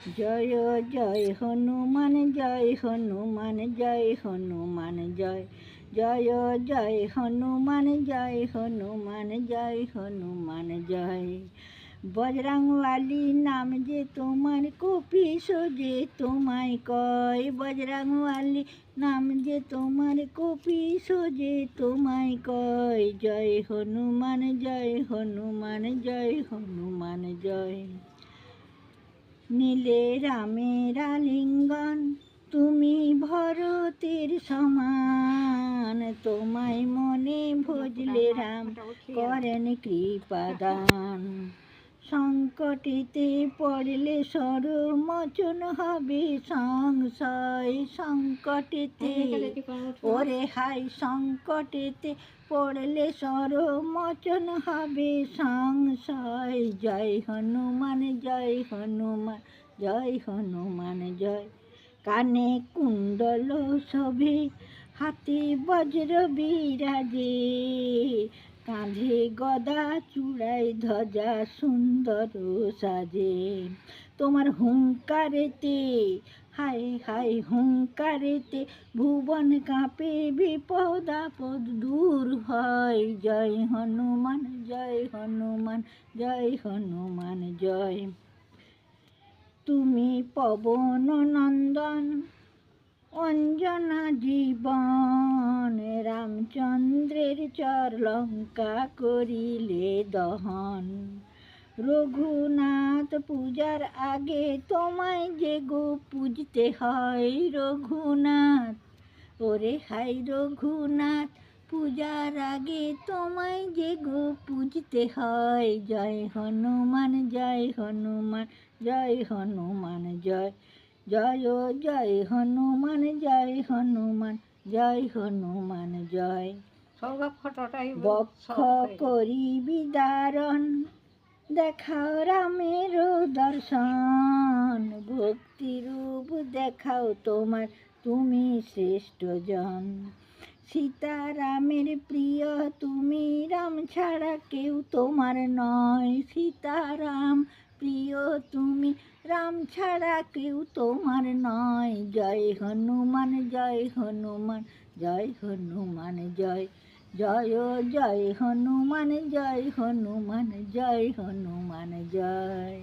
জয় জয় হনুমান জয় হনুমান জয় হনুমান জয় জয় জয় হনুমান জয় হনুমান জয় হনুমান জয় বজরংওয়ালি নাম যে তোমার কপি সোজে তোমায় কয় বজরংওয়ালি নাম যে তোমার কপি সোজে তোমায় কয় জয় হনুমান জয় হনুমান জয় হনুমান জয় নীলে রামের আলিঙ্গন তুমি ভরতের সমান তোমায় মনে ভজলে রাম করেন কৃপাদান সংকটেতে পড়লে সরমোচন হবে সংশয় সংকটেতে ওরে হাই সংকটেতে পড়লে সরমোচন হবে সংশয় জয় হনুমান জয় হনুমান জয় হনুমান জয় কানে কুণ্ডল শোভে হাতে বজ্র বিরাজে কাঁধে গদা চূড়ায় ধ্বজা সুন্দর সাজে তোমার হুঙ্কারেতে হায় হায় হুঙ্কারেতে ভুবন কাঁপে বিপদ আপদ দূর হয় জয় হনুমান জয় হনুমান জয় হনুমান জয় তুমি পবন নন্দন অঞ্জনা জীবন রামচন্দ্রের চর লঙ্কা করিলে দহন রঘুনাথ পূজার আগে তোমায় যে গো পূজতে হয় রঘুনাথ ওরে হাই রঘুনাথ পূজার আগে তোমায় যে গো পূজতে হয় জয় হনুমান জয় হনুমান জয় হনুমান জয় জয় জয় হনুমান জয় হনুমান জয় হনুমান জয় বক্ষ করি বিদারণ দেখাও রামের দর্শন ভক্তিরূপ দেখাও তোমার তুমি শ্রেষ্ঠ জন সীতারামের প্রিয় তুমি রাম ছাড়া কেউ তোমার নয় সীতারাম প্রিয় তুমি রাম ছাড়া কেউ তোমার নয় জয় হনুমান জয় হনুমান জয় হনুমান জয় জয় জয় হনুমান জয় হনুমান জয় হনুমান জয়।